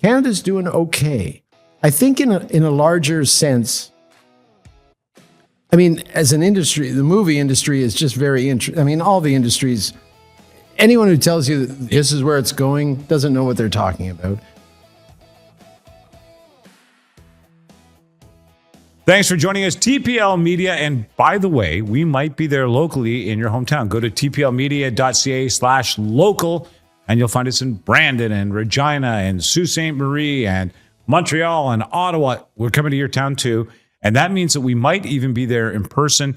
Canada's doing okay. I think in a larger sense, I mean, as an industry, the movie industry is just very interesting. I mean, all the industries, anyone who tells you that this is where it's going doesn't know what they're talking about. Thanks for joining us, TPL Media. And by the way, we might be there locally in your hometown. Go to tplmedia.ca/local, and you'll find us in Brandon and Regina and Sault Ste. Marie and Montreal and Ottawa. We're coming to your town too. And that means that we might even be there in person.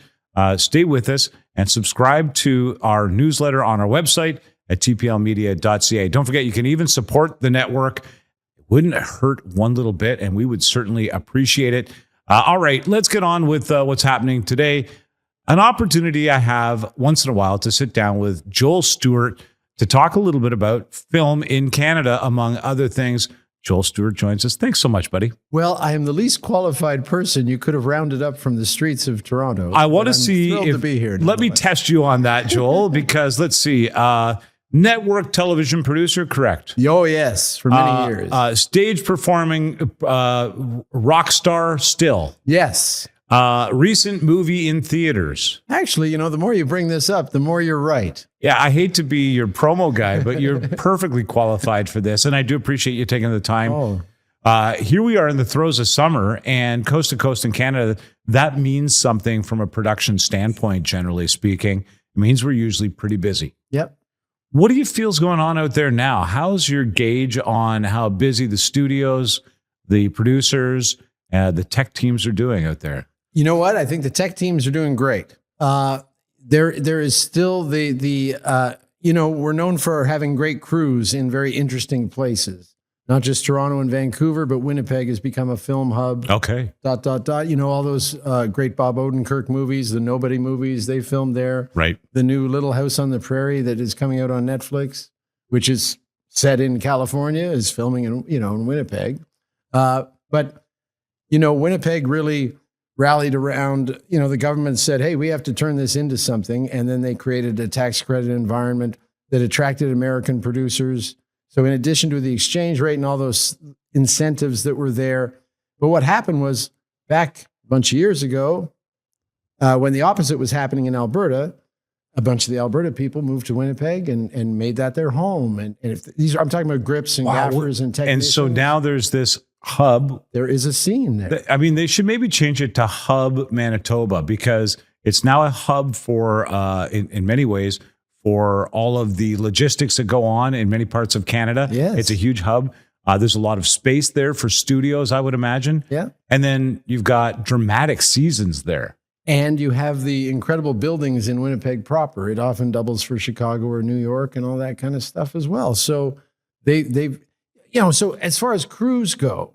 Stay with us and subscribe to our newsletter on our website at tplmedia.ca. Don't forget, you can even support the network. It wouldn't hurt one little bit, and we would certainly appreciate it. All right, let's get on with what's happening today. An opportunity I have once in a while to sit down with Joel Stewart to talk a little bit about film in Canada, among other things. Joel Stewart joins us. Thanks so much, buddy. Well, I am the least qualified person you could have rounded up from the streets of Toronto. I want to see if to be here. Let me test you on that, Joel, because let's see. Network television producer, correct? Oh, yes, for many years. Stage performing rock star still. Yes. Recent movie in theaters. Actually, the more you bring this up, the more you're right. Yeah, I hate to be your promo guy, but you're perfectly qualified for this. And I do appreciate you taking the time. Oh. Here we are in the throes of summer, and coast to coast in Canada, that means something from a production standpoint, generally speaking. It means we're usually pretty busy. Yep. What do you feel's going on out there now? How's your gauge on how busy the studios, the producers, the tech teams are doing out there? You know what? I think the tech teams are doing great. There is still we're known for having great crews in very interesting places. Not just Toronto and Vancouver, but Winnipeg has become a film hub. Okay. ... All those great Bob Odenkirk movies, the Nobody movies, they filmed there. Right. The new Little House on the Prairie that is coming out on Netflix, which is set in California, is filming in Winnipeg. But Winnipeg really rallied around, the government said, hey, we have to turn this into something. And then they created a tax credit environment that attracted American producers. So in addition to the exchange rate and all those incentives that were there, but what happened was back a bunch of years ago, when the opposite was happening in Alberta, a bunch of the Alberta people moved to Winnipeg and made that their home. And if I'm talking about grips and gaffers and technicians. And so now there's this hub. There is a scene there. I mean, they should maybe change it to Hub Manitoba, because it's now a hub for, in many ways, for all of the logistics that go on in many parts of Canada. Yes. It's a huge hub. There's a lot of space there for studios, I would imagine. Yeah. And then you've got dramatic seasons there. And you have the incredible buildings in Winnipeg proper. It often doubles for Chicago or New York and all that kind of stuff as well. So so as far as crews go,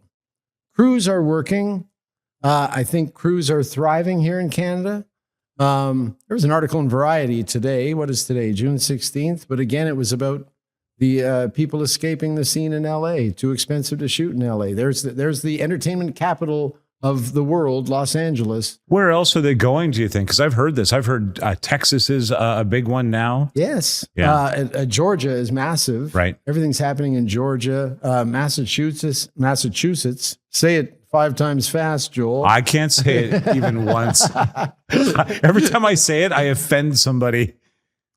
crews are working. I think crews are thriving here in Canada. There was an article in Variety today. What is today? June 16th. But again, it was about the people escaping the scene in LA. Too expensive to shoot in LA. There's the entertainment capital of the world, Los Angeles. Where else are they going, do you think? Because I've heard this. I've heard Texas is a big one now. Yes. Yeah. Georgia is massive. Right. Everything's happening in Georgia. Massachusetts. Say it 5 times fast, Joel. I can't say it even once. Every time I say it, I offend somebody.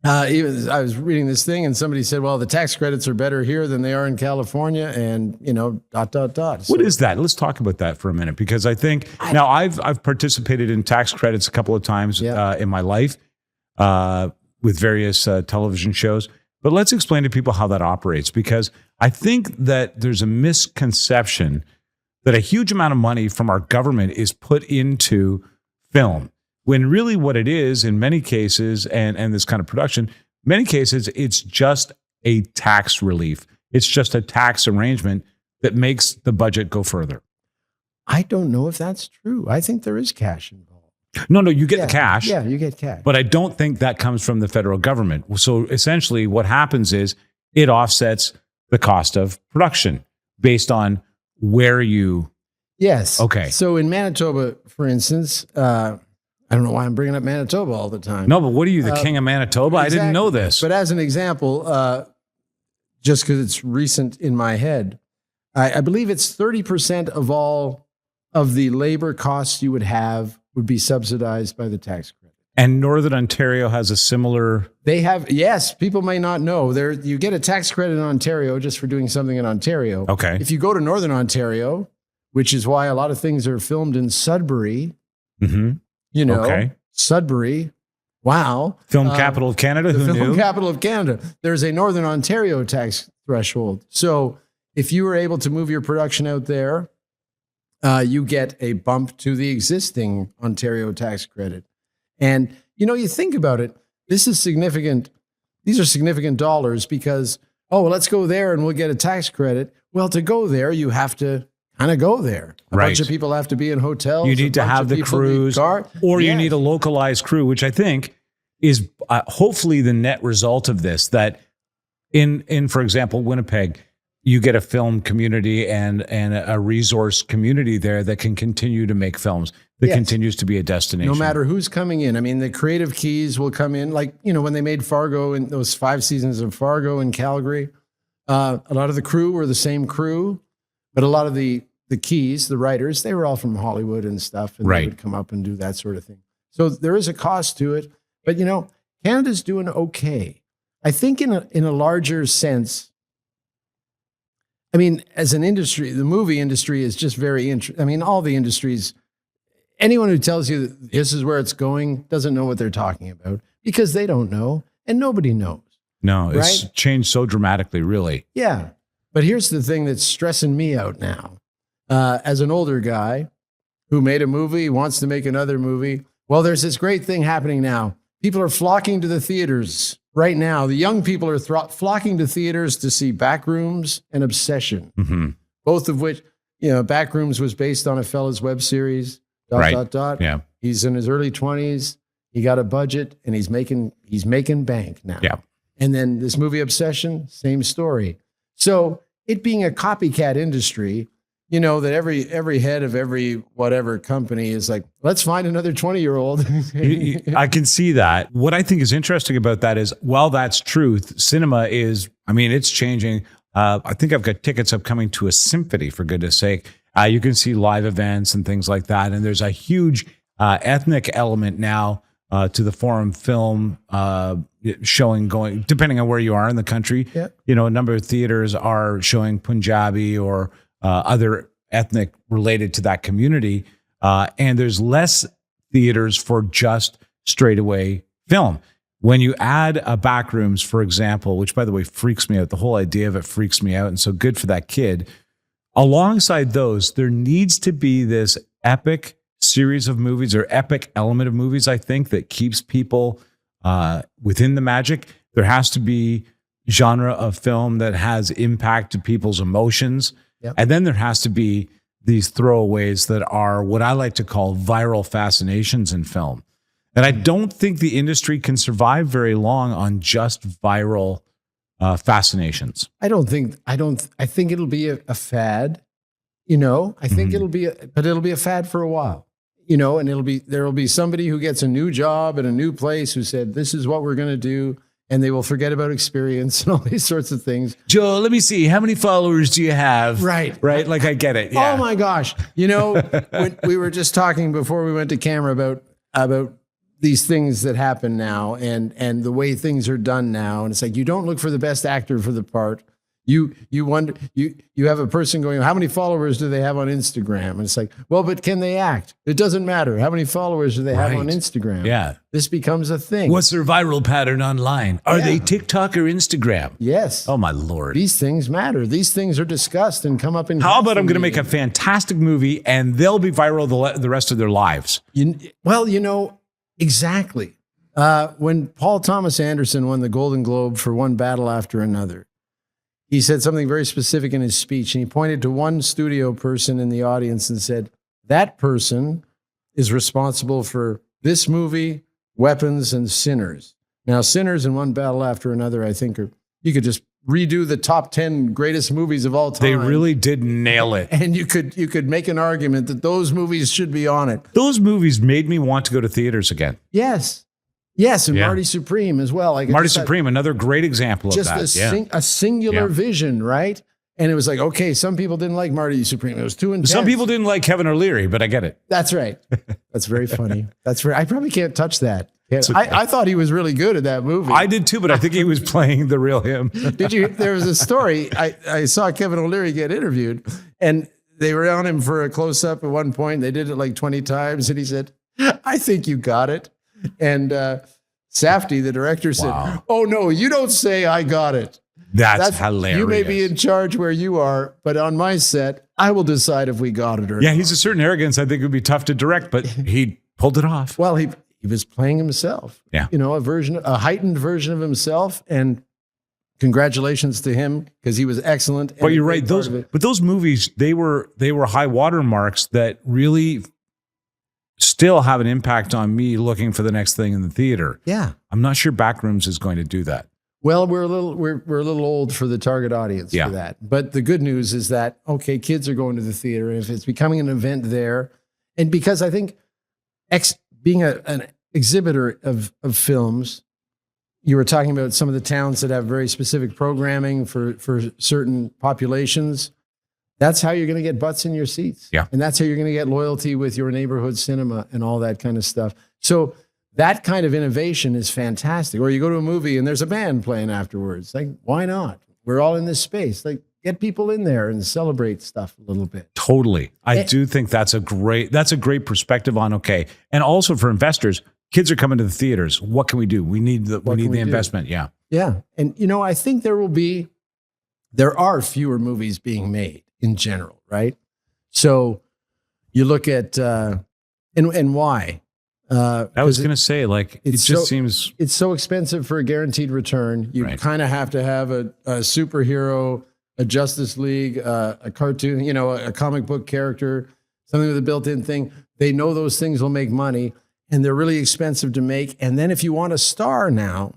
I was reading this thing and somebody said, well, the tax credits are better here than they are in California. And, So, what is that? Let's talk about that for a minute, because I think now I've participated in tax credits a couple of times in my life with various television shows. But let's explain to people how that operates, because I think that there's a misconception that a huge amount of money from our government is put into film, when really what it is in many cases, and this kind of production, many cases, it's just a tax relief. It's just a tax arrangement that makes the budget go further. I don't know if that's true. I think there is cash involved. No, you get the cash. Yeah, you get cash. But I don't think that comes from the federal government. So essentially what happens is it offsets the cost of production based on where you... Yes. Okay. So in Manitoba, for instance, I don't know why I'm bringing up Manitoba all the time. No, but what are you, the king of Manitoba? Exactly. I didn't know this. But as an example, just because it's recent in my head, I believe it's 30% of all of the labor costs you would have would be subsidized by the tax credit. And Northern Ontario has a similar. They have, yes, people may not know. You get a tax credit in Ontario just for doing something in Ontario. Okay. If you go to Northern Ontario, which is why a lot of things are filmed in Sudbury, Okay. Sudbury, wow. Film capital of Canada, The who film knew? capital of Canada. There's a Northern Ontario tax threshold. So if you were able to move your production out there, you get a bump to the existing Ontario tax credit. And, you think about it, this is significant. These are significant dollars because, well, let's go there and we'll get a tax credit. Well, to go there, you have to kind of go there. A bunch of people have to be in hotels. You need to have the crews, or you need a localized crew, which I think is hopefully the net result of this, that in for example, Winnipeg, you get a film community and a resource community there that can continue to make films, that continues to be a destination. No matter who's coming in. I mean, the creative keys will come in. Like, when they made Fargo, in those 5 seasons of Fargo in Calgary, a lot of the crew were the same crew, but a lot of the keys, the writers, they were all from Hollywood and stuff, and they would come up and do that sort of thing. So there is a cost to it, but Canada's doing okay. I think in a larger sense, I mean, as an industry, the movie industry is just very interesting. I mean, all the industries, anyone who tells you that this is where it's going doesn't know what they're talking about because they don't know and nobody knows. No, it's changed so dramatically, really. Yeah. But here's the thing that's stressing me out now. As an older guy who made a movie, wants to make another movie. Well, there's this great thing happening now. People are flocking to the theaters right now. The young people are flocking to theaters to see Backrooms and Obsession, both of which, Backrooms was based on a fella's web series. ... Yeah. He's in his early 20s. He got a budget and he's making bank now. Yeah. And then this movie Obsession, same story. So it being a copycat industry, that every head of every whatever company is like, let's find another 20-year-old. I can see that. What I think is interesting about that is, while that's truth, cinema is, it's changing. I think I've got tickets upcoming to a symphony, for goodness sake. You can see live events and things like that. And there's a huge ethnic element now to the foreign film showing going, depending on where you are in the country. Yeah. A number of theaters are showing Punjabi or other ethnic related to that community. And there's less theaters for just straightaway film. When you add a Backrooms, for example, which, by the way, freaks me out, the whole idea of it freaks me out. And so good for that kid. Alongside those, there needs to be this epic series of movies or epic element of movies, I think, that keeps people within the magic. There has to be genre of film that has impact to people's emotions. Yep. And then there has to be these throwaways that are what I like to call viral fascinations in film. And I don't think the industry can survive very long on just viral fascinations. I think it'll be a fad, I think it'll be a fad for a while, and there'll be somebody who gets a new job at a new place who said, this is what we're going to do. And they will forget about experience and all these sorts of things. Joel, let me see. How many followers do you have? Right. Like, I get it. Yeah. Oh my gosh. When we were just talking before we went to camera about these things that happen now and the way things are done now. And it's like, you don't look for the best actor for the part. You wonder, you have a person going, how many followers do they have on Instagram? And it's like, well, but can they act? It doesn't matter. How many followers do they have on Instagram? Yeah. This becomes a thing. What's their viral pattern online? Are they TikTok or Instagram? Yes. Oh my Lord. These things matter. These things are discussed and come up in. How about I'm going to make a fantastic movie and they'll be viral the rest of their lives? Exactly. When Paul Thomas Anderson won the Golden Globe for One Battle After Another, he said something very specific in his speech, and he pointed to one studio person in the audience and said, that person is responsible for this movie, Weapons, and Sinners. Now, Sinners and One Battle After Another, I think, you could just redo the top 10 greatest movies of all time. They really did nail it. And you could make an argument that those movies should be on it. Those movies made me want to go to theaters again. Yes. Yes, and Marty Supreme as well. Marty Supreme, another great example of that. Just a singular vision, right? And it was like, okay, some people didn't like Marty Supreme. It was too intense. Some people didn't like Kevin O'Leary, but I get it. That's right. That's very funny. That's very. I probably can't touch that. Okay. I thought he was really good at that movie. I did too, but I think he was playing the real him. Did you? There was a story. I saw Kevin O'Leary get interviewed, and they were on him for a close up at one point. They did it like 20 times, and he said, "I think you got it." And Safdie, the director, said, Wow. "Oh no, you don't say I got it. That's hilarious. You may be in charge where you are, but on my set, I will decide if we got it or Yeah, not." he's a certain arrogance. I think it would be tough to direct, but he pulled it off. Well, he was playing himself. Yeah. You know, a heightened version of himself. And congratulations to him because he was excellent. But you're right. Those movies, they were high water marks that really still have an impact on me looking for the next thing in the theater. Yeah. I'm not sure Backrooms is going to do that. Well, we're a little old for the target audience for that. But the good news is that, okay, kids are going to the theater. And if it's becoming an event there, and because I think being an exhibitor of films, you were talking about some of the towns that have very specific programming for certain populations. That's how you're going to get butts in your seats. Yeah. And that's how you're going to get loyalty with your neighborhood cinema and all that kind of stuff. So that kind of innovation is fantastic. Or you go to a movie and there's a band playing afterwards. Like, why not? We're all in this space. Like, get people in there and celebrate stuff a little bit. Totally. I do think that's a great perspective on, okay. And also for investors, kids are coming to the theaters. What can we do? We need the investment. Yeah. Yeah. And I think there are fewer movies being made in general, right? So you look at and why? I was going to say, like, it just seems it's so expensive for a guaranteed return. You kind of have to have a superhero, a Justice League, a cartoon, a comic book character, something with a built-in thing. They know those things will make money, and they're really expensive to make. And then if you want a star now,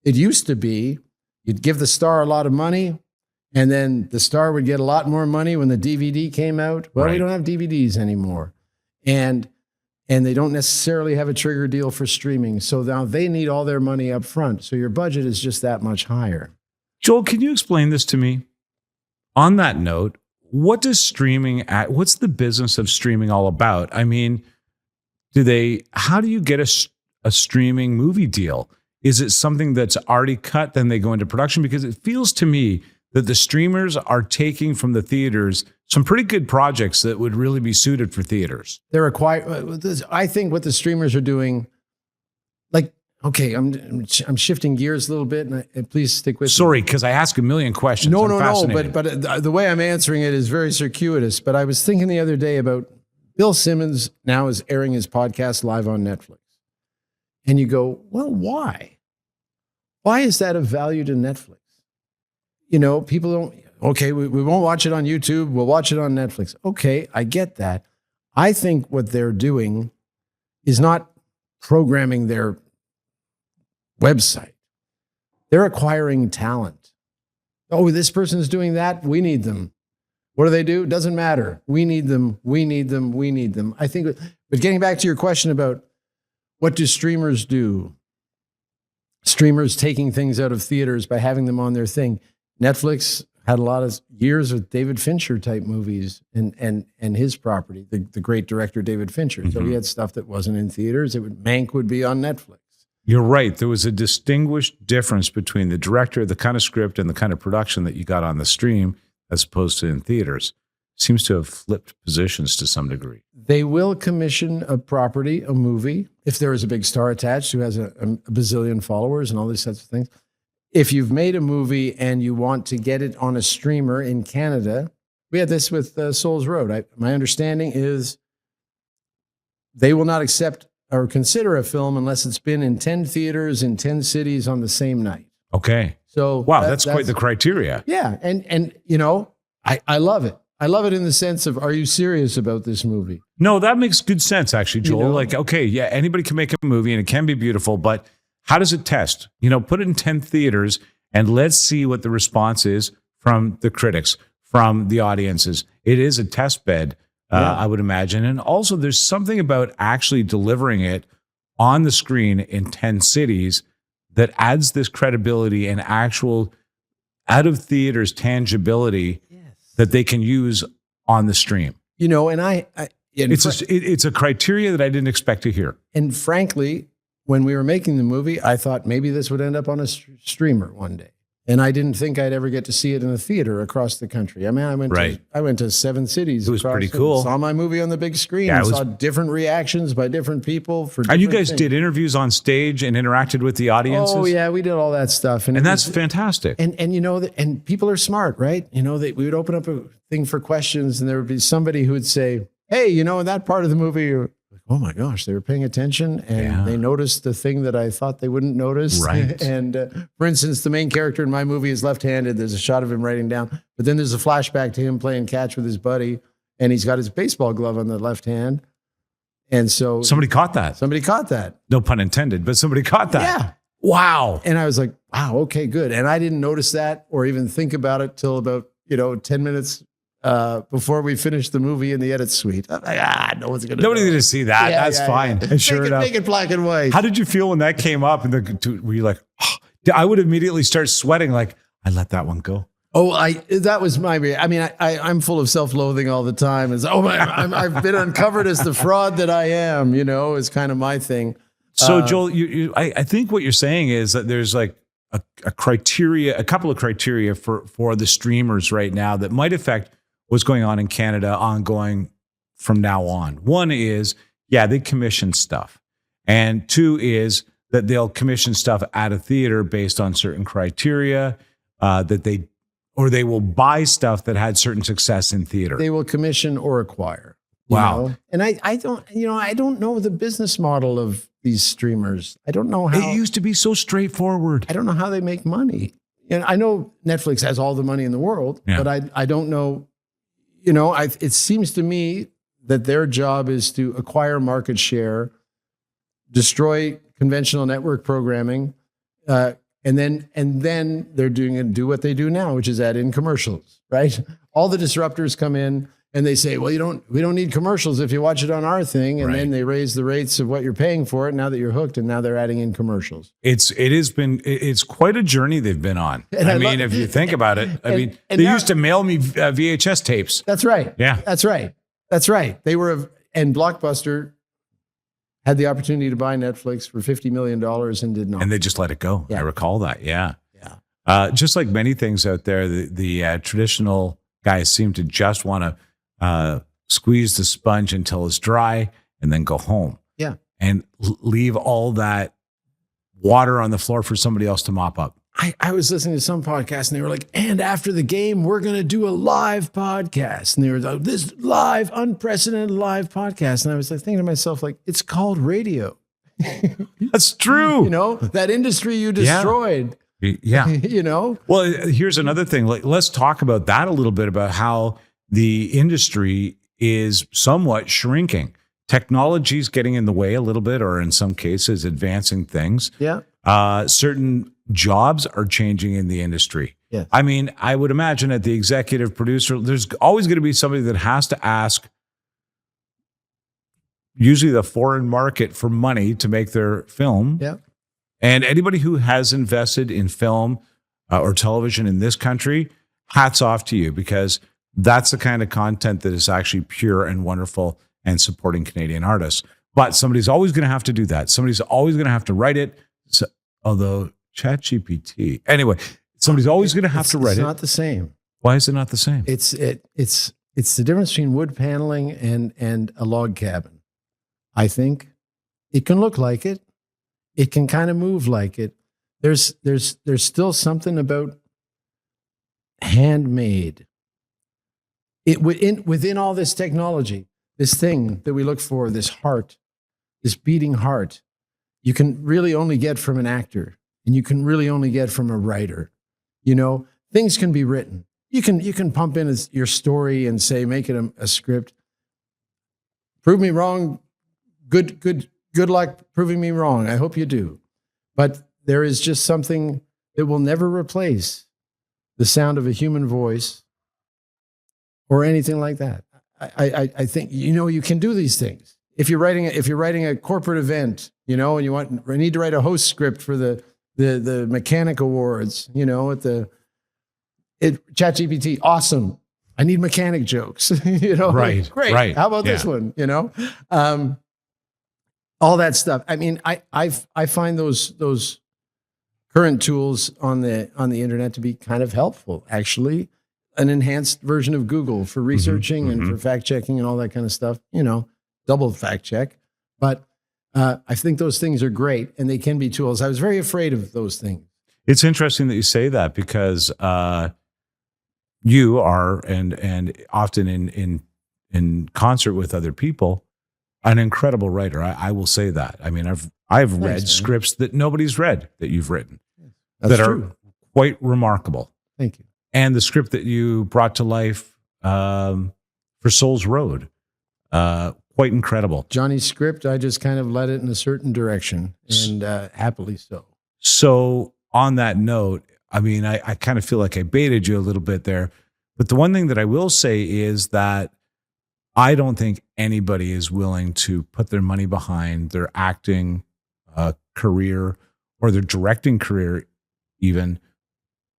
it used to be you'd give the star a lot of money, and then the star would get a lot more money when the DVD came out. Well, we don't have DVDs anymore. And they don't necessarily have a trigger deal for streaming. So now they need all their money up front. So your budget is just that much higher. Joel, can you explain this to me? On that note, what's the business of streaming all about? I mean, how do you get a streaming movie deal? Is it something that's already cut, then they go into production? Because it feels to me that the streamers are taking from the theaters some pretty good projects that would really be suited for theaters. I think what the streamers are doing, like, okay, I'm shifting gears a little bit, and please stick with me. Sorry, because I ask a million questions. No, but the way I'm answering it is very circuitous. But I was thinking the other day about Bill Simmons now is airing his podcast live on Netflix. And you go, well, why? Why is that of value to Netflix? People don't, okay, we won't watch it on YouTube. We'll watch it on Netflix. Okay, I get that. I think what they're doing is not programming their website. They're acquiring talent. Oh, this person's doing that. We need them. What do they do? Doesn't matter. We need them. We need them. We need them. I think, but getting back to your question about what do streamers do? Streamers taking things out of theaters by having them on their thing. Netflix had a lot of years with David Fincher type movies and his property, the great director David Fincher. Mm-hmm. So he had stuff that wasn't in theaters. Mank would be on Netflix. You're right. There was a distinguished difference between the director, the kind of script, and the kind of production that you got on the stream as opposed to in theaters. Seems to have flipped positions to some degree. They will commission a property, a movie, if there is a big star attached who has a bazillion followers and all these sorts of things. If you've made a movie and you want to get it on a streamer in Canada, we had this with Souls Road. My understanding is they will not accept or consider a film unless it's been in 10 theaters in 10 cities on the same night. Okay. So wow, that's quite the criteria. Yeah. And I love it. I love it in the sense of, are you serious about this movie? No, that makes good sense, actually, Joel. Like, okay, yeah, anybody can make a movie and it can be beautiful, but how does it test? Put it in 10 theaters and let's see what the response is from the critics, from the audiences. It is a test bed, I would imagine. And also there's something about actually delivering it on the screen in 10 cities that adds this credibility and actual out of theaters tangibility that they can use on the stream. You know, and It's a criteria that I didn't expect to hear. And frankly, when we were making the movie, I thought maybe this would end up on a streamer one day. And I didn't think I'd ever get to see it in a theater across the country. I mean, I went to 7 cities. It was pretty cool. Saw my movie on the big screen. Yeah, saw different reactions by different people. And you guys did interviews on stage and interacted with the audiences? Oh, yeah, we did all that stuff. And that's fantastic. And you know, and people are smart, right? You know, we would open up a thing for questions and there would be somebody who would say, hey, you know, in that part of the movie, oh my gosh, they were paying attention and they noticed the thing that I thought they wouldn't notice. Right. And for instance, the main character in my movie is left-handed. There's a shot of him writing down, but then there's a flashback to him playing catch with his buddy and he's got his baseball glove on the left hand. And so somebody caught that. No pun intended, but somebody caught that. Yeah. Wow. And I was like, wow, okay, good. And I didn't notice that or even think about it till about, 10 minutes before we finished the movie in the edit suite. I'm like, nobody's going to see that. That's fine. And sure enough, make it black and white. How did you feel when that came up? And were you like, oh, I would immediately start sweating. Like, I let that one go. Oh, that was my. I mean, I'm full of self-loathing all the time. It's I've been uncovered as the fraud that I am. Is kind of my thing. So Joel, I think what you're saying is that there's like a couple of criteria for the streamers right now that might affect what's going on in Canada ongoing from now on. One is, they commission stuff. And two is that they'll commission stuff at a theater based on certain criteria they will buy stuff that had certain success in theater. They will commission or acquire. Wow. And I don't know the business model of these streamers. I don't know how. It used to be so straightforward. I don't know how they make money. And I know Netflix has all the money in the world, but I don't know. It seems to me that their job is to acquire market share, destroy conventional network programming, and then they're do what they do now, which is add in commercials, right? All the disruptors come in and they say, well, we don't need commercials if you watch it on our thing. And then they raise the rates of what you're paying for it now that you're hooked, and now they're adding in commercials. It's quite a journey they've been on. If you think about it, they used to mail me VHS tapes. That's right. Yeah. That's right. And Blockbuster had the opportunity to buy Netflix for $50 million and did not. And they just let it go. Yeah. I recall that. Yeah. Just like many things out there, the traditional guys seem to just want to squeeze the sponge until it's dry and then go home. Yeah. And leave all that water on the floor for somebody else to mop up. I was listening to some podcast and they were like, and after the game, we're going to do a live podcast. And they were like, this live, unprecedented live podcast. And I was like thinking to myself, like, it's called radio. That's true. That industry you destroyed. Yeah. Well, here's another thing. Let's talk about that a little bit, about how the industry is somewhat shrinking. Technology's getting in the way a little bit, or in some cases, advancing things. Yeah. Certain jobs are changing in the industry. Yeah. I mean, I would imagine at the executive producer, there's always going to be somebody that has to ask, usually the foreign market, for money to make their film. Yeah. And anybody who has invested in film or television in this country, hats off to you, because that's the kind of content that is actually pure and wonderful and supporting Canadian artists. But somebody's always going to have to do that. Somebody's always going to have to write it. So, although ChatGPT, anyway, somebody's always going to have to write it. It's not the same. Why is it not the same? It's the difference between wood paneling and a log cabin. I think it can look like it. It can kind of move like it. There's still something about handmade. Within all this technology, this thing that we look for, this heart, this beating heart, you can really only get from an actor, and you can really only get from a writer. Things can be written. You can pump in your story and say, make it a script. Prove me wrong. Good luck proving me wrong. I hope you do. But there is just something that will never replace the sound of a human voice or anything like that. I think, you can do these things. If you're writing a corporate event, and you need to write a host script for the Mechanic Awards, at the ChatGPT, awesome. I need mechanic jokes. Right, Great. right, How about this yeah. one? All that stuff. I mean, I find those current tools on the internet to be kind of helpful, actually. An enhanced version of Google for researching and for fact checking and all that kind of stuff, double fact check. But I think those things are great and they can be tools. I was very afraid of those things. It's interesting that you say that because you are, and often in concert with other people, an incredible writer. I will say that. I mean, I've read man. scripts that nobody's read that you've written That's that true. are quite remarkable. Thank you. And the script that you brought to life for Soul's Road, quite incredible. Johnny's script, I just kind of led it in a certain direction, and happily so. So on that note, I mean, I kind of feel like I baited you a little bit there. But the one thing that I will say is that I don't think anybody is willing to put their money behind their acting career or their directing career even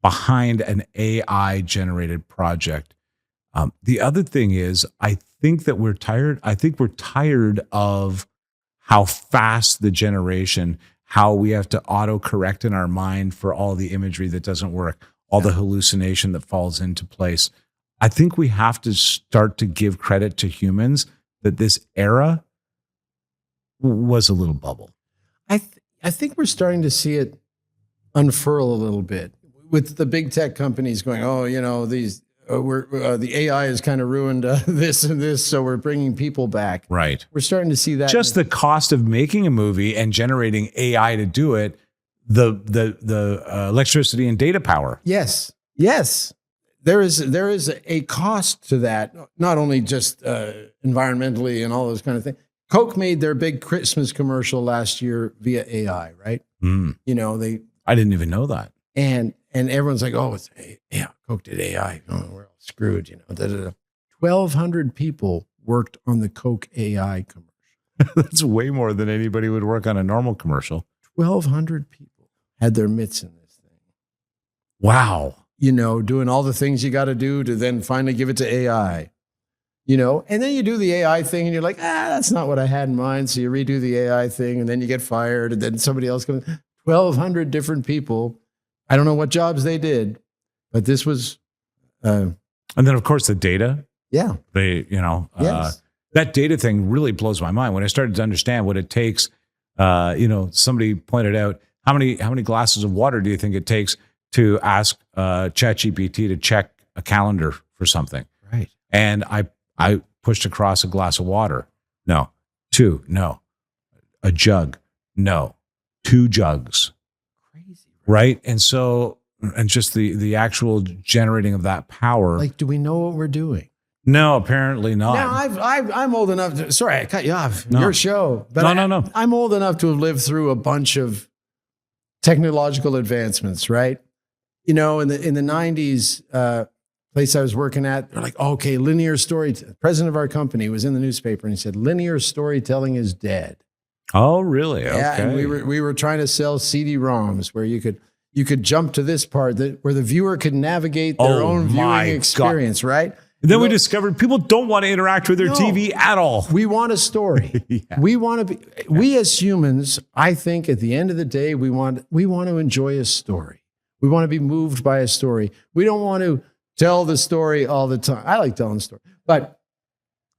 behind an AI generated project. The other thing is, I think that we're tired. I think we're tired of how fast the generation, how we have to auto correct in our mind for all the imagery that doesn't work, all the hallucination that falls into place. I think we have to start to give credit to humans that this era was a little bubble. I think we're starting to see it unfurl a little bit with the big tech companies going, these the AI has kind of ruined this and this, so we're bringing people back. Right. We're starting to see that. Just the cost of making a movie and generating AI to do it, the electricity and data power. Yes. There is a cost to that, not only just environmentally and all those kind of things. Coke made their big Christmas commercial last year via AI, right? Mm. I didn't even know that. And everyone's like, oh, Coke did AI. Oh, we're all screwed, 1,200 people worked on the Coke AI commercial. That's way more than anybody would work on a normal commercial. 1,200 people had their mitts in this thing. Wow. Doing all the things you got to do to then finally give it to AI. And then you do the AI thing and you're like, that's not what I had in mind. So you redo the AI thing and then you get fired and then somebody else comes. 1,200 different people. I don't know what jobs they did, but this was. And then, of course, the data. Yeah. Yes. That data thing really blows my mind. When I started to understand what it takes, somebody pointed out, how many glasses of water do you think it takes to ask ChatGPT to check a calendar for something? Right. And I pushed across a glass of water. No. 2. No. A jug. No. 2 jugs. Crazy. Right. And so, and just the actual generating of that power. Like, do we know what we're doing? No, apparently not. Now, I'm old enough to, sorry, I cut you off. No. Your show. But No. I'm old enough to have lived through a bunch of technological advancements, right? In the 90s, place I was working at, they're like, okay, linear story. The president of our company was in the newspaper and he said, linear storytelling is dead. Oh, really? Yeah, Okay. and we were trying to sell CD-ROMs where you could jump to this part where the viewer could navigate their own my viewing experience, right? And then we discovered people don't want to interact with their TV at all. We want a story. Yeah. We as humans, I think at the end of the day, we want to enjoy a story. We want to be moved by a story. We don't want to tell the story all the time. I like telling the story. But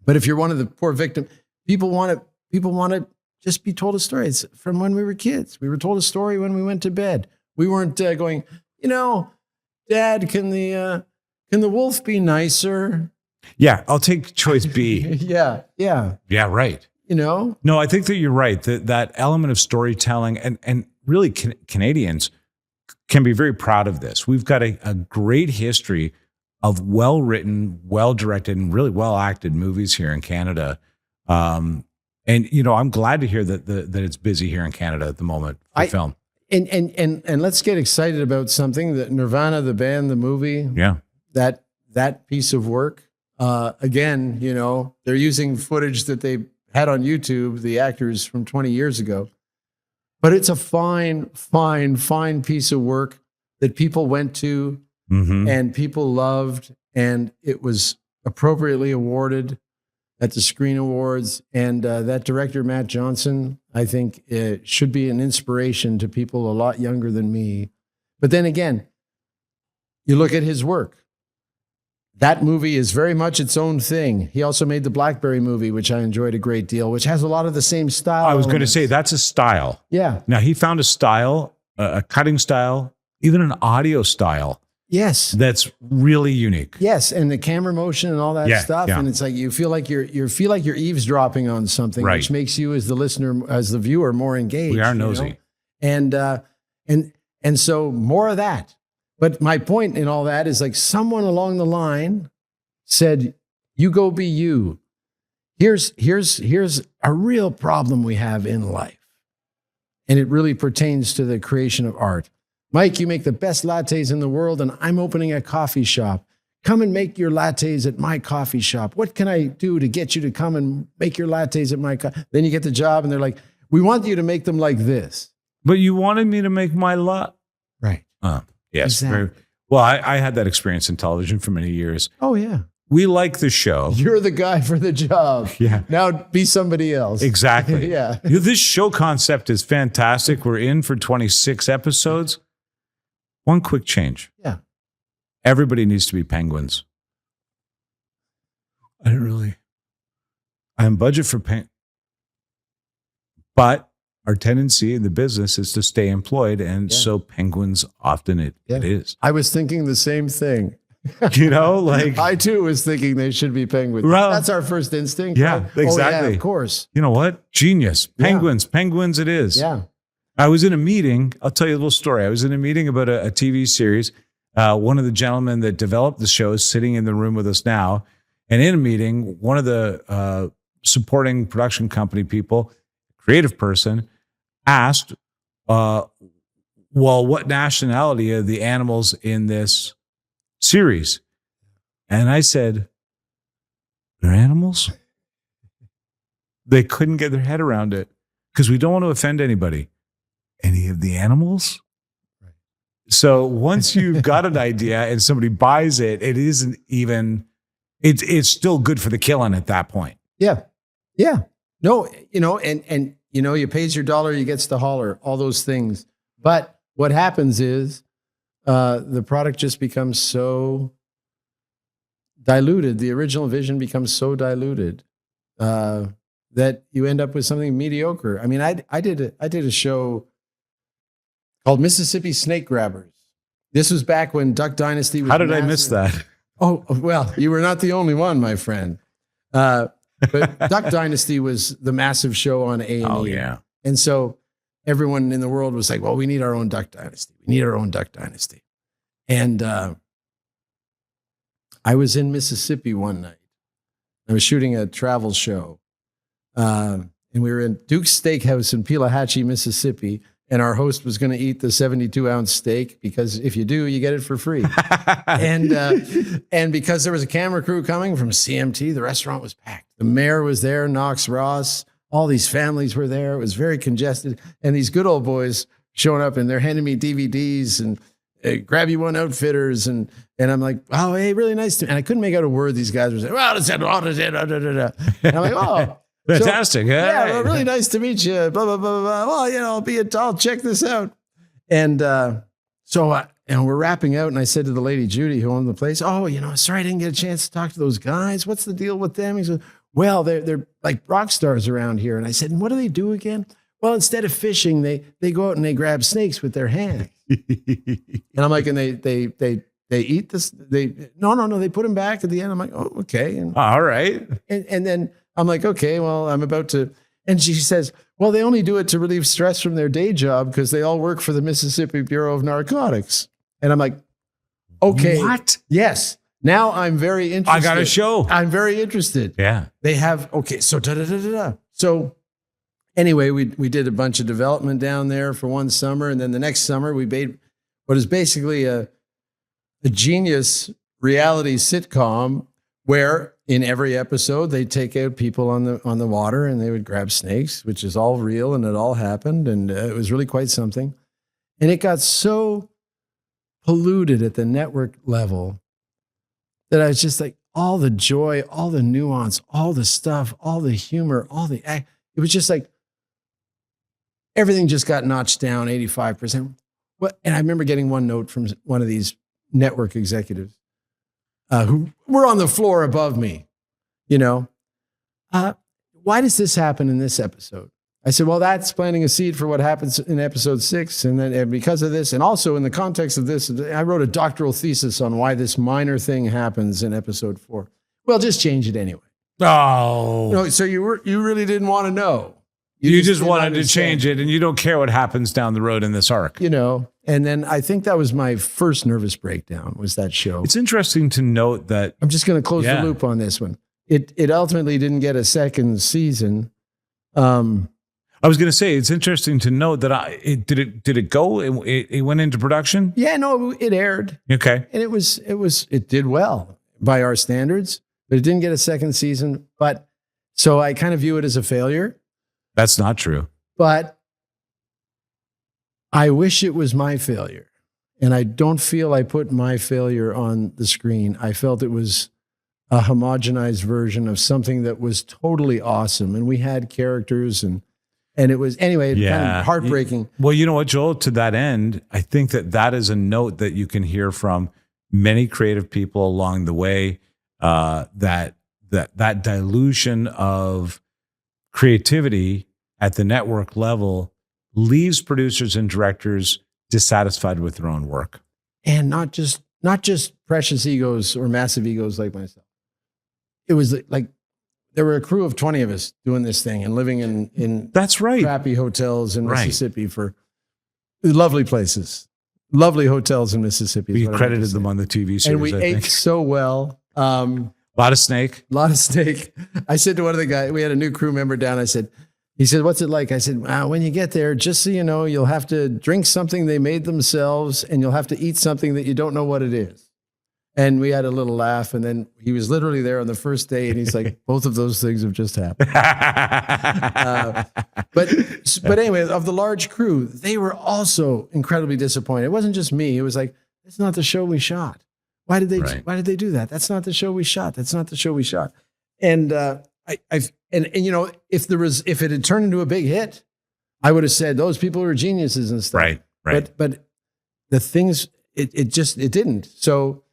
if you're one of the poor victims, people want to just be told a story. It's from when we were kids. We were told a story when we went to bed. We weren't going, Dad, can the wolf be nicer? Yeah, I'll take choice B. Yeah. Yeah, right. No, I think that you're right. That element of storytelling and really Canadians can be very proud of this. We've got a great history of well-written, well-directed, and really well-acted movies here in Canada. And I'm glad to hear that it's busy here in Canada at the moment for film. And let's get excited about something that Nirvana, the band, the movie. Yeah. That piece of work. Again, they're using footage that they had on YouTube, the actors from 20 years ago. But it's a fine piece of work that people went to and people loved, and it was appropriately awarded at the Screen Awards. And that director, Matt Johnson, I think it should be an inspiration to people a lot younger than me. But then again, you look at his work. That movie is very much its own thing. He also made the Blackberry movie, which I enjoyed a great deal, which has a lot of the same style. I was going to say, that's a style. Yeah. Now, he found a style, a cutting style, even an audio style. Yes. That's really unique. Yes, and the camera motion and all that stuff, and it's like you feel like you're eavesdropping on something, which makes you as the listener, as the viewer, more engaged. We are nosy, and so more of that. But my point in all that is, like, someone along the line said, "You go be you." Here's a real problem we have in life, and it really pertains to the creation of art. Mike, you make the best lattes in the world, and I'm opening a coffee shop. Come and make your lattes at my coffee shop. What can I do to get you to come and make your lattes at my coffee? Then you get the job, and they're like, we want you to make them like this. But you wanted me to make my lot. Right. Yes. Exactly. Well, I had that experience in television for many years. Oh, yeah. We like the show. You're the guy for the job. Yeah. Now be somebody else. Exactly. Yeah. This show concept is fantastic. We're in for 26 episodes. One quick change. Yeah. Everybody needs to be penguins. I am budget for but our tendency in the business is to stay employed. And so penguins often it is. I was thinking the same thing. Like I too was thinking they should be penguins. Well, that's our first instinct. Yeah, right? exactly. Oh, yeah, of course. You know what? Genius. Penguins it is. Yeah. I was in a meeting. I'll tell you a little story. I was in a meeting about a TV series. One of the gentlemen that developed the show is sitting in the room with us now. And in a meeting, one of the supporting production company people, creative person, asked, well, what nationality are the animals in this series? And I said, they're animals? They couldn't get their head around it because we don't want to offend anybody. Any of the animals? Right. So once you've got an idea and somebody buys it, it isn't even, it's still good for the killing at that point. Yeah. Yeah. No, and you pays your dollar, you gets the holler, all those things. But what happens is the product just becomes so diluted. The original vision becomes so diluted that you end up with something mediocre. I mean, I did a show called Mississippi Snake Grabbers. This was back when Duck Dynasty was How did massive. I miss that? Oh, well, you were not the only one, my friend. But Duck Dynasty was the massive show on A&E. Oh, yeah. And so everyone in the world was like, well, we need our own Duck Dynasty. We need our own Duck Dynasty. And I was in Mississippi one night. I was shooting a travel show. And we were in Duke's Steakhouse in Pelahatchie, Mississippi. And our host was going to eat the 72-ounce steak because if you do, you get it for free. and because there was a camera crew coming from CMT, the restaurant was packed. The mayor was there, Knox Ross. All these families were there. It was very congested. And these good old boys showing up and they're handing me DVDs and grab you one outfitters. And I'm like, oh, hey, really nice to. And I couldn't make out a word these guys were saying. Well, it's and I'm like, oh. Fantastic. So, yeah, well, really nice to meet you. Blah, blah, blah, blah. Well, I'll check this out. And so we're wrapping out. And I said to the lady, Judy, who owned the place, sorry, I didn't get a chance to talk to those guys. What's the deal with them? He said, well, they're like rock stars around here. And I said, and what do they do again? Well, instead of fishing, they go out and they grab snakes with their hands. And I'm like, and they eat this. No, they put them back at the end. I'm like, oh, okay. And, all right. And then I'm like, okay, well, I'm about to. And she says, well, they only do it to relieve stress from their day job because they all work for the Mississippi Bureau of Narcotics. And I'm like, okay. What? Yes. Now I'm very interested. I got a show. I'm very interested. Yeah. They have, okay, so da-da-da-da-da. So anyway, we did a bunch of development down there for one summer. And then the next summer, we made what is basically a genius reality sitcom where in every episode they take out people on the water and they would grab snakes, which is all real and it all happened. And it was really quite something. And it got so polluted at the network level that I was just like, all the joy, all the nuance, all the stuff, all the humor, it was just like everything just got notched down 85%. Well, and I remember getting one note from one of these network executives who were on the floor above me, why does this happen in this episode? I said, well, that's planting a seed for what happens in episode 6. And because of this, and also in the context of this, I wrote a doctoral thesis on why this minor thing happens in episode 4. Well, just change it anyway. Oh. No, so you really didn't want to know. You just wanted to change it, and you don't care what happens down the road in this arc. And then I think that was my first nervous breakdown, was that show. It's interesting to note that... I'm just going to close the loop on this one. It ultimately didn't get a second season. I was going to say, it's interesting to note that did it go? It went into production? Yeah, no, it aired. Okay. And it did well by our standards, but it didn't get a second season. But so I kind of view it as a failure. That's not true. But I wish it was my failure. And I don't feel I put my failure on the screen. I felt it was a homogenized version of something that was totally awesome. And we had characters and it was, anyway, kind of heartbreaking. Well, you know what, Joel, to that end, I think that is a note that you can hear from many creative people along the way, that dilution of creativity at the network level leaves producers and directors dissatisfied with their own work. And not just precious egos or massive egos like myself. It was like, there were a crew of 20 of us doing this thing and living in that's right, crappy hotels in Mississippi for lovely places, lovely hotels in Mississippi. We credited them on the TV series, and we ate so well. A lot of steak. I said to one of the guys, we had a new crew member down. He said, what's it like? I said, when you get there, just so you know, you'll have to drink something they made themselves and you'll have to eat something that you don't know what it is. And we had a little laugh, and then he was literally there on the first day, and he's like, both of those things have just happened. But anyway, of the large crew, they were also incredibly disappointed. It wasn't just me. It was like, it's not the show we shot. Why did they do that? That's not the show we shot. That's not the show we shot. And if it had turned into a big hit, I would have said those people are geniuses and stuff. Right. But the things, it didn't. So,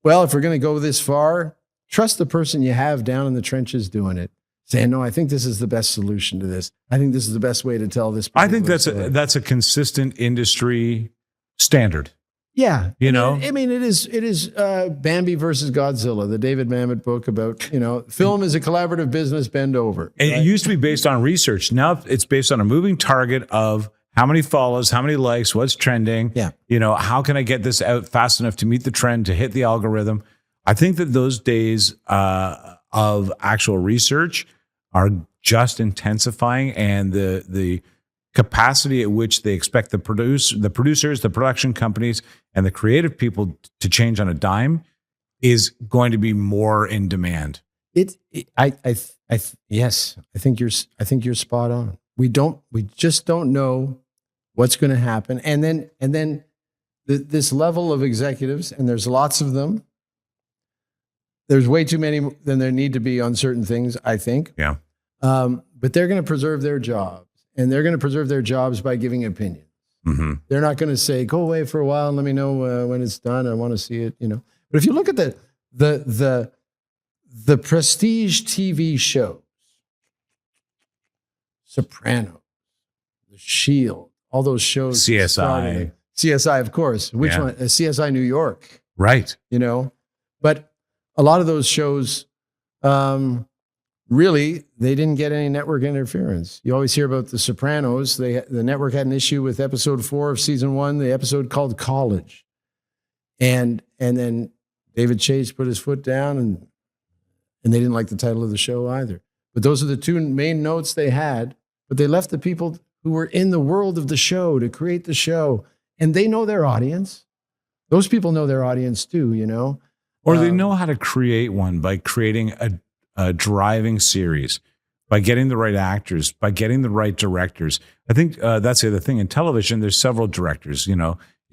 well, if we're going to go this far, trust the person you have down in the trenches doing it. Saying, no, I think this is the best solution to this. I think this is the best way to tell this. I think that's a consistent industry standard. Yeah. I mean, it is Bambi versus Godzilla, the David Mamet book about, film is a collaborative business, bend over. And it used to be based on research. Now it's based on a moving target of how many follows, how many likes, what's trending. Yeah. How can I get this out fast enough to meet the trend, to hit the algorithm? I think that those days of actual research are just intensifying, and the capacity at which they expect the producers, the production companies, and the creative people to change on a dime is going to be more in demand. Yes, I think you're spot on. We just don't know what's going to happen. And then this level of executives, and there's lots of them. There's way too many than there need to be on certain things, I think. Yeah. But they're going to preserve their jobs, and they're going to preserve their jobs by giving opinions. Mm-hmm. They're not going to say, go away for a while and let me know when it's done. I want to see it, But if you look at the prestige TV shows, Sopranos, The Shield, all those shows. CSI, of course. Which one? CSI New York. Right. But a lot of those shows, really, they didn't get any network interference. You always hear about The Sopranos. The network had an issue with episode 4 of season 1, the episode called College. And then David Chase put his foot down, and they didn't like the title of the show either. But those are the two main notes they had. But they left the people who were in the world of the show to create the show. And they know their audience. Those people know their audience too, Or they know how to create one by creating a driving series, by getting the right actors, by getting the right directors. I think that's the other thing. In television, there's several directors. You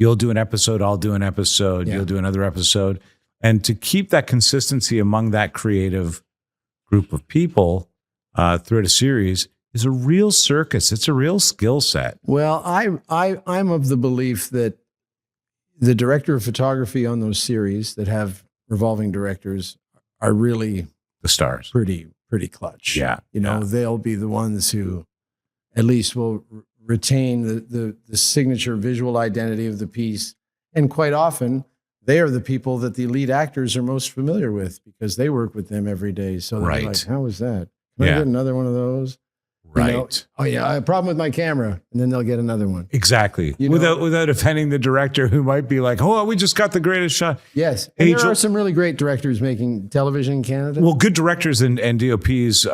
You'll do an episode, I'll do an episode, you'll do another episode. And to keep that consistency among that creative group of people throughout a series is a real circus. It's a real skill set. Well, I'm of the belief that the director of photography on those series that have revolving directors are really The stars. pretty clutch. Yeah. They'll be the ones who at least will retain the signature visual identity of the piece. And quite often, they are the people that the lead actors are most familiar with because they work with them every day. So they're like, how was that? Can I get another one of those? Right. Oh, yeah, I have a problem with my camera. And then they'll get another one. Exactly. Without offending the director who might be like, oh, we just got the greatest shot. Yes. And there are some really great directors making television in Canada. Well, good directors and DOPs,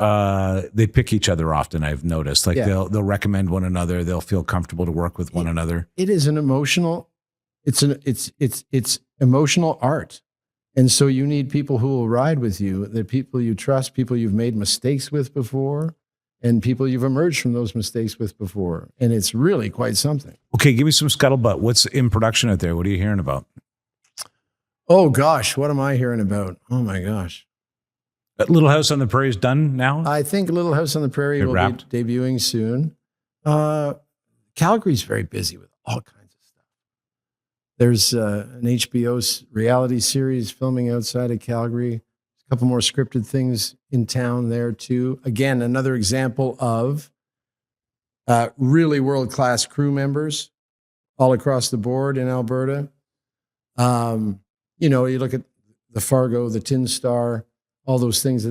they pick each other often, I've noticed. Like they'll recommend one another. They'll feel comfortable to work with one another. It is an emotional, it's emotional art. And so you need people who will ride with you, the people you trust, people you've made mistakes with before, and people you've emerged from those mistakes with before. And it's really quite something. Okay, give me some scuttlebutt. What's in production out there? What are you hearing about? Oh, gosh, what am I hearing about? Oh, my gosh. Little House on the Prairie is done now? I think Little House on the Prairie will be debuting soon. Calgary's very busy with all kinds of stuff. There's an HBO reality series filming outside of Calgary. A couple more scripted things in town there too. Again, another example of really world-class crew members all across the board in Alberta. You look at the Fargo, the Tin Star, all those things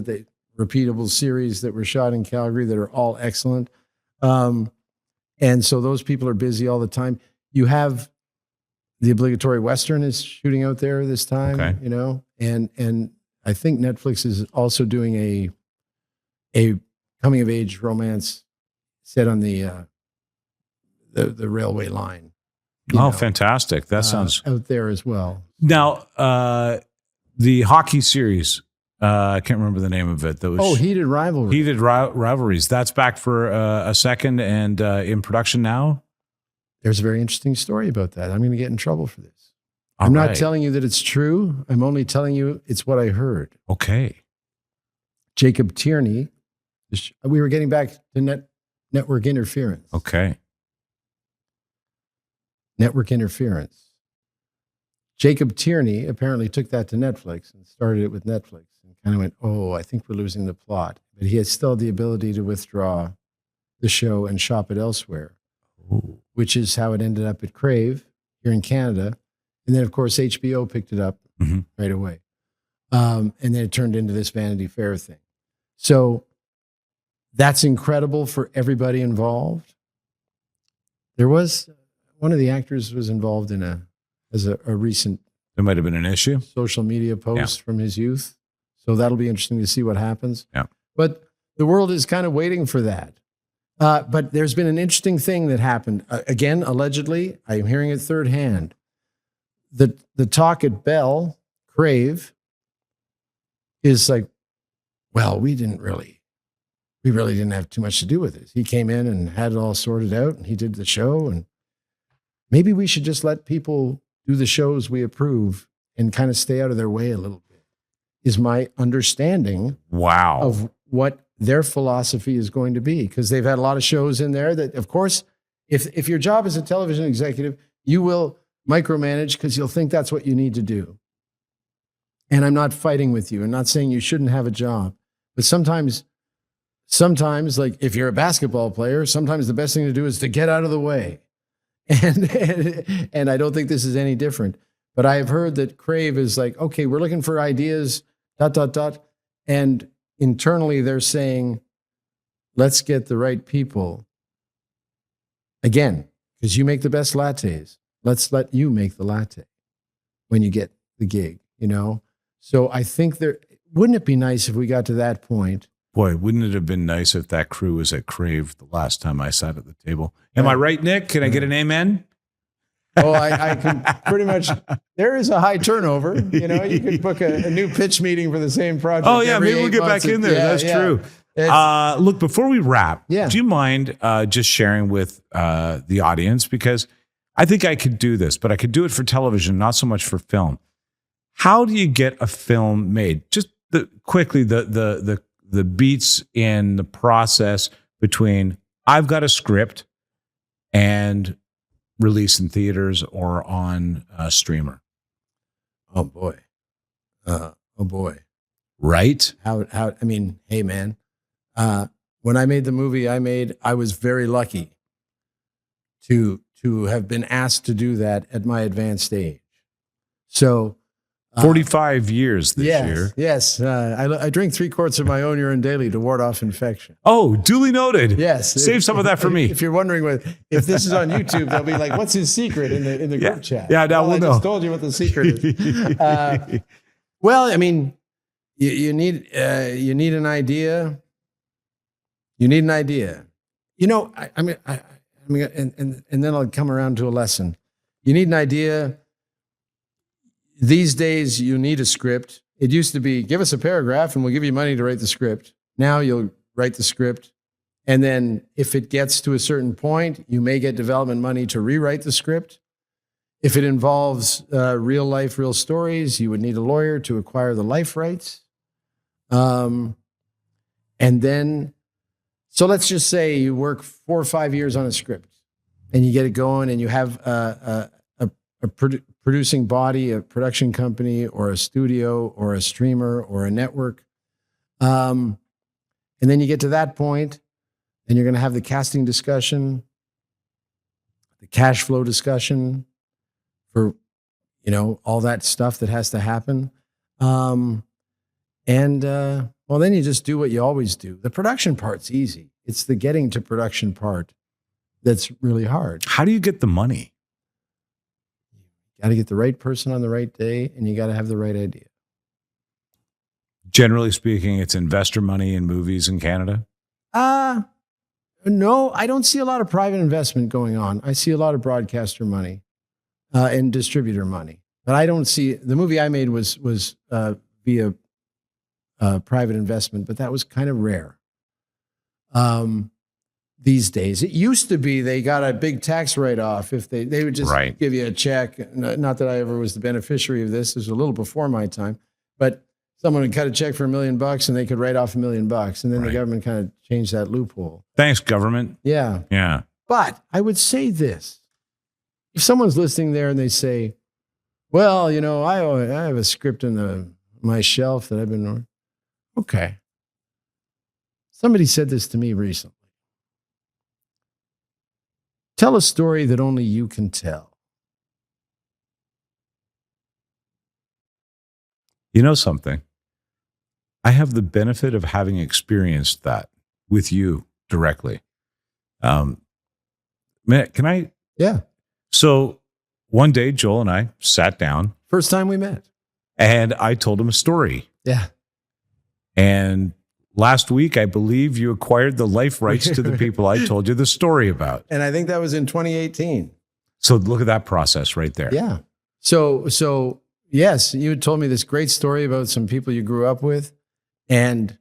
repeatable series that were shot in Calgary that are all excellent. And so those people are busy all the time. You have the obligatory Western is shooting out there this time, and I think Netflix is also doing a coming of age romance set on the railway line. Fantastic! That sounds out there as well. Now, the hockey series, I can't remember the name of it. Heated Rivalry. Heated Rivalries. That's back for a second and in production now. There's a very interesting story about that. I'm going to get in trouble for this. I'm not telling you that it's true. I'm only telling you it's what I heard. Okay. Jacob Tierney. We were getting back to network interference. Okay. Network interference. Jacob Tierney apparently took that to Netflix and started it with Netflix and kind of went, I think we're losing the plot. But he had still the ability to withdraw the show and shop it elsewhere, which is how it ended up at Crave here in Canada. And then, of course, HBO picked it up right away. And then it turned into this Vanity Fair thing. So that's incredible for everybody involved. There was one of the actors was involved in a recent. There might have been an issue. Social media post from his youth. So that'll be interesting to see what happens. Yeah. But the world is kind of waiting for that. But there's been an interesting thing that happened. Again, allegedly, I'm hearing it third hand. The talk at Bell, Crave, is like, well, we really didn't have too much to do with it. He came in and had it all sorted out, and he did the show, and maybe we should just let people do the shows we approve and kind of stay out of their way a little bit, is my understanding of what their philosophy is going to be. Because they've had a lot of shows in there that, of course, if your job as a television executive, you will micromanage because you'll think that's what you need to do. And I'm not fighting with you. I'm not saying you shouldn't have a job. But sometimes, like if you're a basketball player, sometimes the best thing to do is to get out of the way. And I don't think this is any different. But I have heard that Crave is like, okay, we're looking for ideas, ... And internally they're saying, let's get the right people. Again, because you make the best lattes. Let's let you make the latte when you get the gig, So I think wouldn't it be nice if we got to that point? Boy, wouldn't it have been nice if that crew was at Crave the last time I sat at the table? Am I right, Nick? Can I get an amen? I can pretty much. There is a high turnover. You can book a new pitch meeting for the same project. Oh, yeah, maybe we'll get back in there. That's true. Look, before we wrap, do you mind just sharing with the audience? Because I think I could do this, but I could do it for television, not so much for film. How do you get a film made? Just quickly, the beats in the process between I've got a script and release in theaters or on a streamer. Oh boy. Oh boy. Right? I mean, hey man, when I made the movie I was very lucky to have been asked to do that at my advanced age. So 45 years this yes, year. Yes. I drink 3 quarts of my own urine daily to ward off infection. Oh, duly noted. Yes. Save some of that for me. If you're wondering if this is on YouTube, they'll be like, what's his secret in the group chat? Yeah, now we'll know. I just told you what the secret is. Well, I mean, you need an idea. You need an idea. You know, I mean, and then I'll come around to a lesson. You need an idea. These days, you need a script. It used to be, give us a paragraph and we'll give you money to write the script. Now you'll write the script. And then if it gets to a certain point, you may get development money to rewrite the script. If it involves real life, real stories, you would need a lawyer to acquire the life rights. And then, so let's just say you work 4 or 5 years on a script and you get it going and you have a producing body, a production company or a studio or a streamer or a network. And then you get to that point and you're going to have the casting discussion, the cash flow discussion for, all that stuff that has to happen. Well, then you just do what you always do. The production part's easy. It's the getting to production part that's really hard. How do you get the money? You got to get the right person on the right day, and you got to have the right idea. Generally speaking, it's investor money in movies in Canada? No, I don't see a lot of private investment going on. I see a lot of broadcaster money and distributor money. But I don't see, the movie I made was via private investment, but that was kind of rare. These days, it used to be they got a big tax write-off if they would just give you a check. Not that I ever was the beneficiary of this. It was a little before my time, but someone would cut a check for $1 million and they could write off $1 million, and then the government kind of changed that loophole. Thanks, government. Yeah. But I would say this: if someone's listening there and they say, "Well, I have a script in my shelf that I've been," okay. Somebody said this to me recently. Tell a story that only you can tell. You know something? I have the benefit of having experienced that with you directly. Can I? Yeah. So one day, Joel and I sat down. First time we met. And I told him a story. Yeah. And last week, I believe you acquired the life rights to the people I told you the story about. And I think that was in 2018. So look at that process right there. Yeah. So yes, you had told me this great story about some people you grew up with. And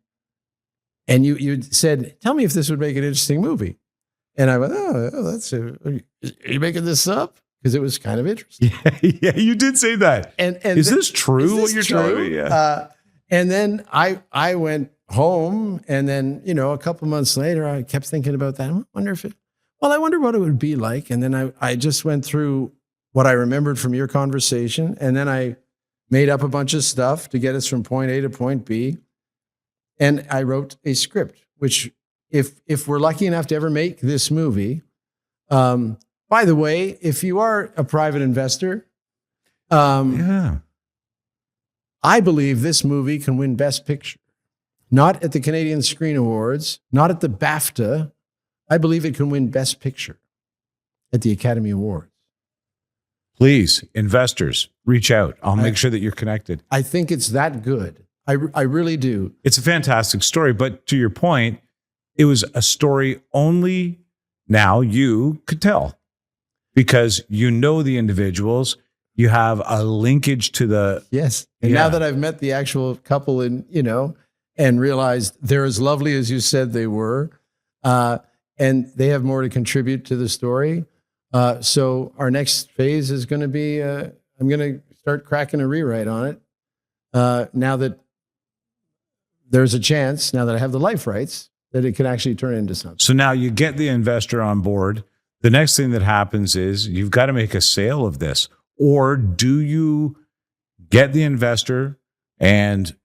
you said, tell me if this would make an interesting movie. And I went, are you making this up? Because it was kind of interesting. Yeah, you did say that. And is this true what you're telling me? Yeah. And then I went home, and then, a couple months later, I kept thinking about that. I wonder what it would be like. And then I just went through what I remembered from your conversation. And then I made up a bunch of stuff to get us from point A to point B. And I wrote a script, which if we're lucky enough to ever make this movie, by the way, if you are a private investor, I believe this movie can win Best Picture. Not at the Canadian Screen Awards, not at the BAFTA. I believe it can win Best Picture at the Academy Awards. Please, investors, reach out. I'll make sure that you're connected. I think it's that good. I really do. It's a fantastic story. But to your point, it was a story only now you could tell because you know the individuals. You have a linkage to the... Yes. And now that I've met the actual couple and realized they're as lovely as you said they were, and they have more to contribute to the story, So our next phase is going to be, I'm going to start cracking a rewrite on it. Now that there's a chance, now that I have the life rights, that it can actually turn into something. So now you get the investor on board. The next thing that happens is you've got to make a sale of this. Or do you get the investor and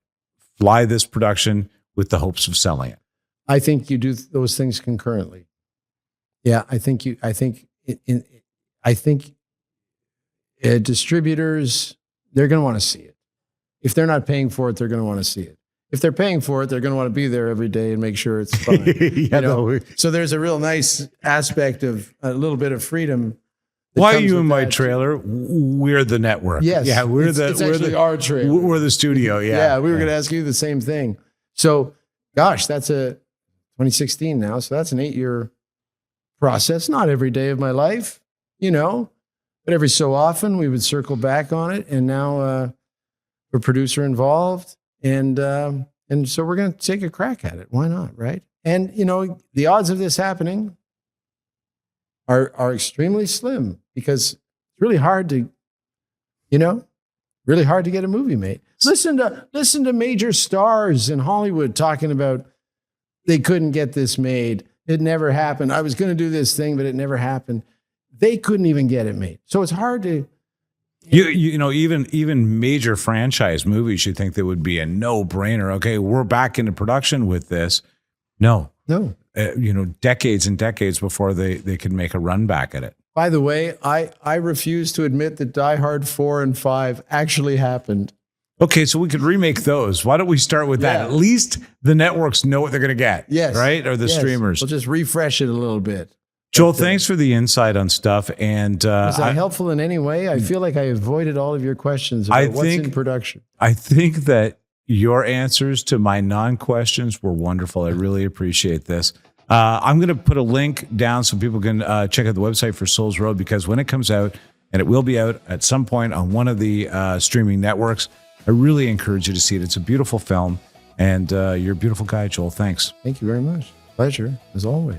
fly this production with the hopes of selling it? I think you do those things concurrently. Yeah, I think distributors, they're going to want to see it. If they're not paying for it, they're going to want to see it. If they're paying for it, they're going to want to be there every day and make sure it's fine. So there's a real nice aspect of a little bit of freedom. Why are you in my trailer? We're the network. Yes. Yeah, it's actually our trailer. We're the studio. Yeah. Yeah, we were going to ask you the same thing. So, gosh, that's a 2016 now. So that's an 8-year process. Not every day of my life, but every so often we would circle back on it. And now we're producer involved. And so we're going to take a crack at it. Why not, right? And, the odds of this happening are extremely slim because it's really hard to, really hard to get a movie made. Listen to major stars in Hollywood talking about they couldn't get this made. It never happened. I was going to do this thing, but it never happened. They couldn't even get it made. So it's hard to... Even major franchise movies, you think that would be a no-brainer. Okay, we're back into production with this. No. Decades and decades before they could make a run back at it. By the way, I refuse to admit that Die Hard 4 and 5 actually happened. Okay, so we could remake those. Why don't we start with that? At least the networks know what they're going to get. Yes. Right? Or the streamers. We'll just refresh it a little bit. Joel, thanks for the insight on stuff. And was that helpful in any way? I feel like I avoided all of your questions about what's in production. I think that your answers to my non-questions were wonderful. I really appreciate this. I'm going to put a link down so people can check out the website for Souls Road, because when it comes out, and it will be out at some point on one of the streaming networks, I really encourage you to see it. It's a beautiful film, and you're a beautiful guy, Joel. Thanks. Thank you very much. Pleasure, as always.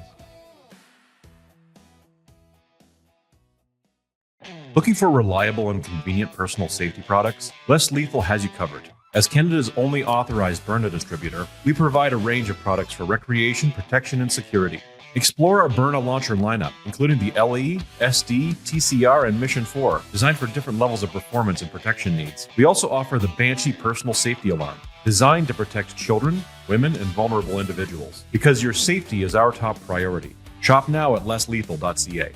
Looking for reliable and convenient personal safety products? Less Lethal has you covered. As Canada's only authorized Byrna distributor, we provide a range of products for recreation, protection, and security. Explore our Byrna launcher lineup, including the LE, SD, TCR, and Mission 4, designed for different levels of performance and protection needs. We also offer the Banshee personal safety alarm, designed to protect children, women, and vulnerable individuals. Because your safety is our top priority. Shop now at lesslethal.ca.